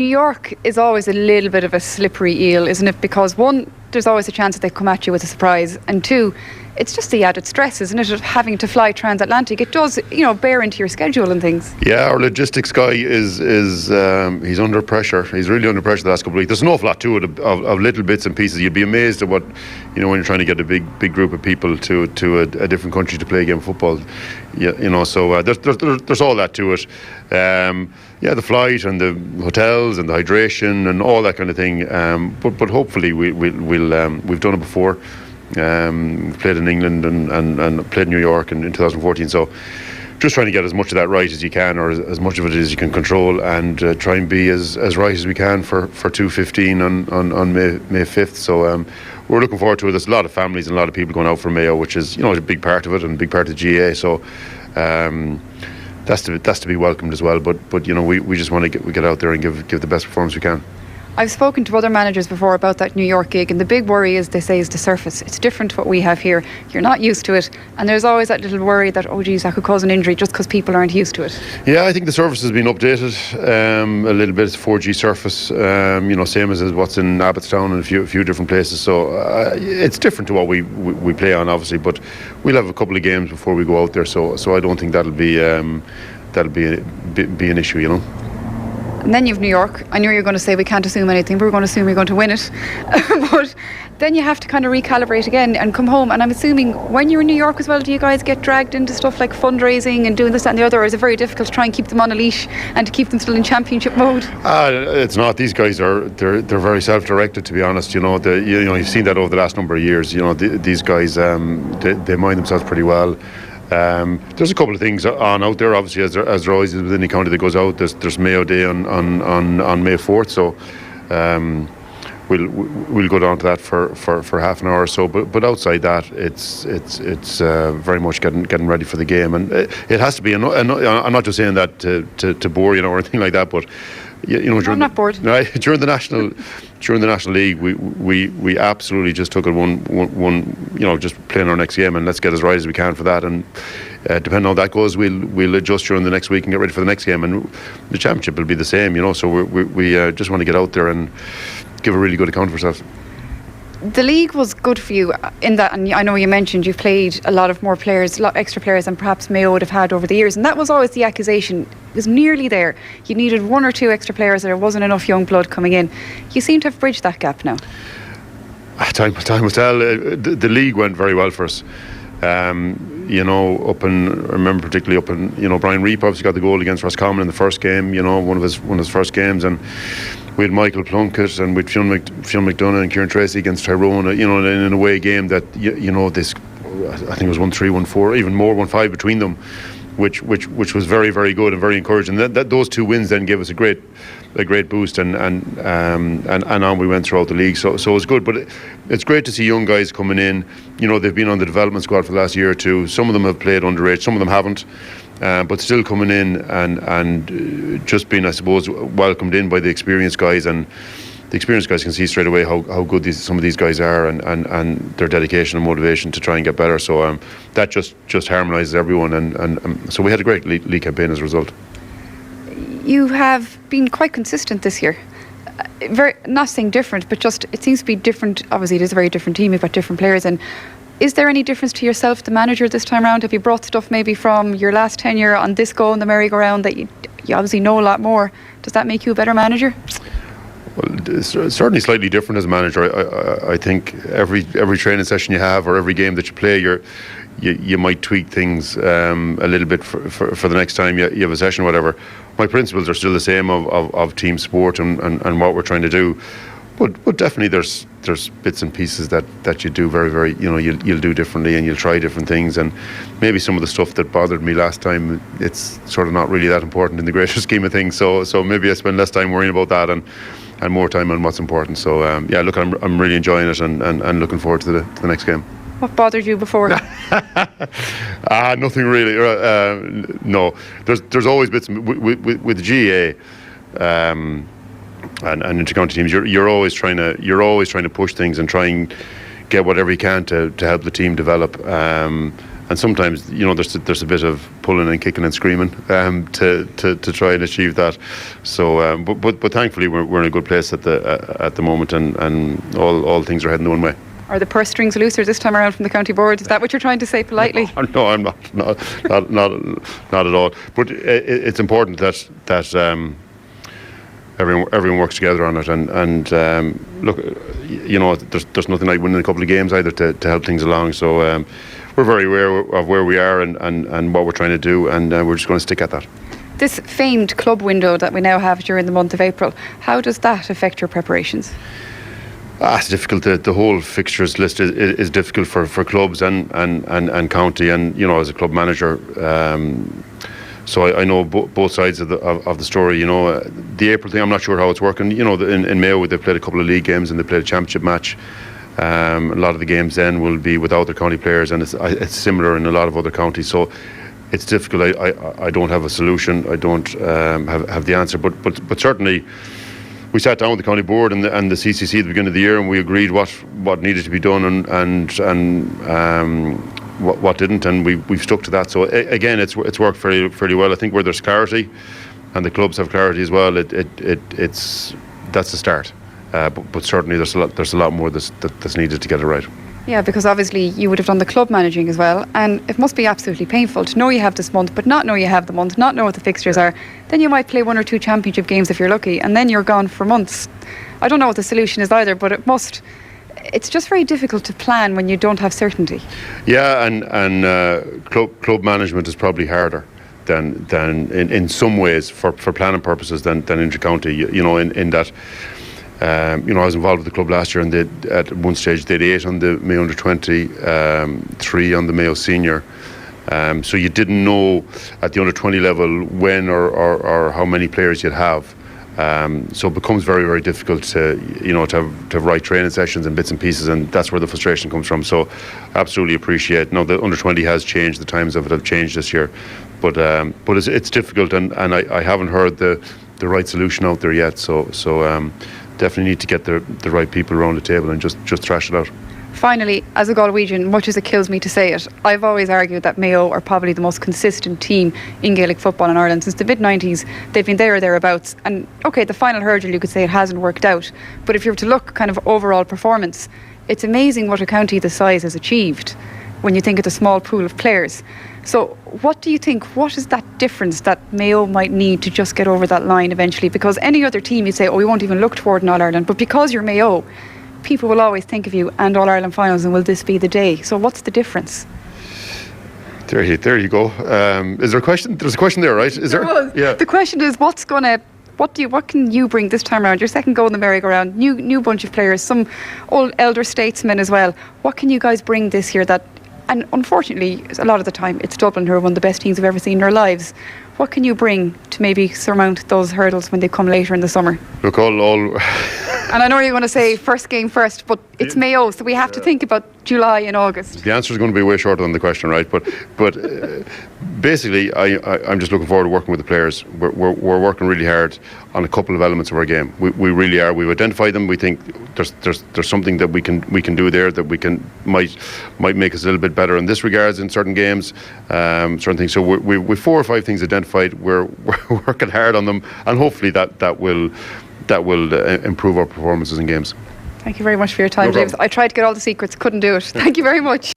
New York is always a little bit of a slippery eel, isn't it? Because one, there's always a chance that they come at you with a surprise, and two, it's just the added stress, isn't it, of having to fly transatlantic. It does, bear into your schedule and things. Yeah, our logistics guy is he's under pressure. He's really under pressure the last couple of weeks. There's an awful lot to it of little bits and pieces. You'd be amazed at what, when you're trying to get a big group of people to a different country to play a game of football. So there's all that to it. The flight and the hotels and the hydration and all that kind of thing. But hopefully we've done it before. We've played in England and played in New York in 2014. So just trying to get as much of that right as you can, or as much of it as you can control, and try and be as right as we can for 2:15 on May 5th. So we're looking forward to it. There's a lot of families and a lot of people going out for Mayo, which is a big part of it and a big part of the GA. So that's to be welcomed as well. But we just want to get out there and give the best performance we can. I've spoken to other managers before about that New York gig, and the big worry is, they say, is the surface. It's different to what we have here. You're not used to it, and there's always that little worry that, that could cause an injury just because people aren't used to it. Yeah, I think the surface has been updated a little bit. It's 4G surface, same as what's in Abbottstown and a few different places. So it's different to what we play on, obviously, but we'll have a couple of games before we go out there. So I don't think that'll be an issue, And then you've New York. I knew you were going to say we can't assume anything, but we're going to assume you're going to win it. But then you have to kind of recalibrate again and come home. And I'm assuming when you're in New York as well, do you guys get dragged into stuff like fundraising and doing this, that and the other, or is it very difficult to try and keep them on a leash and to keep them still in championship mode? It's not. These guys they're very self-directed, to be honest. You've seen that over the last number of years. These guys they mind themselves pretty well. There's a couple of things on out there, obviously, as there always is with any county that goes out. There's Mayo Day on May 4th, so we'll go down to that for half an hour or so. But outside that, it's very much getting ready for the game, and it has to be. I'm not just saying that to bore or anything like that, but I'm not bored. During the National League, we absolutely just took it one just playing our next game, and let's get as right as we can for that. And depending on how that goes, we'll adjust during the next week and get ready for the next game. And the championship will be the same, So we just want to get out there and give a really good account of ourselves. The league was good for you in that, and I know you mentioned you've played a lot of more players, a lot extra players than perhaps Mayo would have had over the years, and that was always the accusation. It was nearly there. You needed one or two extra players, there wasn't enough young blood coming in. You seem to have bridged that gap now. Time will tell. The league went very well for us. I remember particularly Brian Reap obviously got the goal against Roscommon in the first game, one of his first games, and we had Michael Plunkett and with Fionn McDonough and Kieran Tracy against Tyrone, in an away game that this, I think it was 1-3, 1-4, even more 1-5 between them, which was very, very good and very encouraging. That those two wins then gave us a great boost, and on we went throughout the league. So it was good, but it's great to see young guys coming in. They've been on the development squad for the last year or two. Some of them have played underage, some of them haven't. But still coming in and just being, I suppose, welcomed in by the experienced guys, and the experienced guys can see straight away how good some of these guys are, and their dedication and motivation to try and get better. So that just harmonises everyone, and so we had a great league campaign as a result. You have been quite consistent this year. Not saying different, but just it seems to be different. Obviously, it is a very different team. You've got different players, and is there any difference to yourself, the manager, this time around? Have you brought stuff maybe from your last tenure on this go in the merry-go-round that you obviously know a lot more? Does that make you a better manager? Well, it's certainly slightly different as a manager. I think every training session you have, or every game that you play, you might tweak things a little bit for the next time you have a session or whatever. My principles are still the same of team sport and what we're trying to do. But definitely there's bits and pieces that you do very, very, you'll do differently, and you'll try different things, and maybe some of the stuff that bothered me last time, it's sort of not really that important in the greater scheme of things. So maybe I spend less time worrying about that and more time on what's important. So look, I'm really enjoying it and looking forward to the next game. What bothered you before? Nothing really. No, there's always bits with the GA. And inter-county teams, you're always trying to push things and try and get whatever you can to help the team develop. and sometimes there's a bit of pulling and kicking and screaming to try and achieve that. So, but thankfully we're in a good place at the moment, and all things are heading one way. Are the purse strings looser this time around from the county board? Is that what you're trying to say politely? No, I'm not at all. But it's important that everyone works together on it, and look, there's nothing like winning a couple of games either to help things along. So we're very aware of where we are and what we're trying to do, and we're just going to stick at that. This famed club window that we now have during the month of April, how does that affect your preparations? It's difficult. The whole fixtures list is difficult for clubs and county, and as a club manager, so I know both sides of the story. The April thing, I'm not sure how it's working. In Mayo they played a couple of league games and they played a championship match. A lot of the games then will be without their county players, and it's similar in a lot of other counties. So it's difficult. I don't have a solution. I don't have the answer, but certainly. We sat down with the county board and the CCC at the beginning of the year, and we agreed what needed to be done and what didn't, and we've stuck to that. So again, it's worked fairly well. I think where there's clarity, and the clubs have clarity as well. That's the start. But certainly there's a lot more that's needed to get it right. Yeah, because obviously you would have done the club managing as well, and it must be absolutely painful to know you have this month but not know you have the month, not know what the fixtures are. Then you might play 1 or 2 championship games if you're lucky, and then you're gone for months. I don't know what the solution is either, but it's just very difficult to plan when you don't have certainty. Yeah, and club management is probably harder than in some ways for planning purposes than inter-county, in that. I was involved with the club last year, and at one stage they had 8 on the Mayo under-20, 3 on the Mayo Senior. So you didn't know at the under-20 level when or how many players you'd have. So it becomes very, very difficult to have right training sessions and bits and pieces, and that's where the frustration comes from. So absolutely appreciate. Now the under-20 has changed. The times of it have changed this year, but it's difficult, and I haven't heard the right solution out there yet. So. Definitely need to get the right people around the table and just thrash it out. Finally, as a Galwegian, much as it kills me to say it, I've always argued that Mayo are probably the most consistent team in Gaelic football in Ireland. Since the mid-90s, they've been there or thereabouts. And OK, the final hurdle, you could say it hasn't worked out. But if you were to look kind of overall performance, it's amazing what a county this size has achieved when you think of the small pool of players. So what do you think, what is that difference that Mayo might need to just get over that line eventually? Because any other team you'd say, we won't even look toward in All-Ireland, but because you're Mayo, people will always think of you and All-Ireland finals, and will this be the day? So what's the difference? There you go. Is there a question? There's a question there, right? Is there? Was. Yeah. The question is, what can you bring this time around? Your second goal in the merry-go-round, new bunch of players, some old elder statesmen as well. What can you guys bring this year that? And unfortunately, a lot of the time, it's Dublin who are one of the best teams we've ever seen in our lives. What can you bring to maybe surmount those hurdles when they come later in the summer? Look, all and I know you're going to say first game first, but it's Mayo, so we have to think about July and August. The answer is going to be way shorter than the question, right? But basically, I'm just looking forward to working with the players. We're working really hard on a couple of elements of our game. We really are. We've identified them. We think there's something that we can do there that might make us a little bit better in this regards in certain games, certain things. So we've 4 or 5 things identified. We're working hard on them, and hopefully that will improve our performances in games. Thank you very much for your time, James. I tried to get all the secrets, couldn't do it. Thank you very much.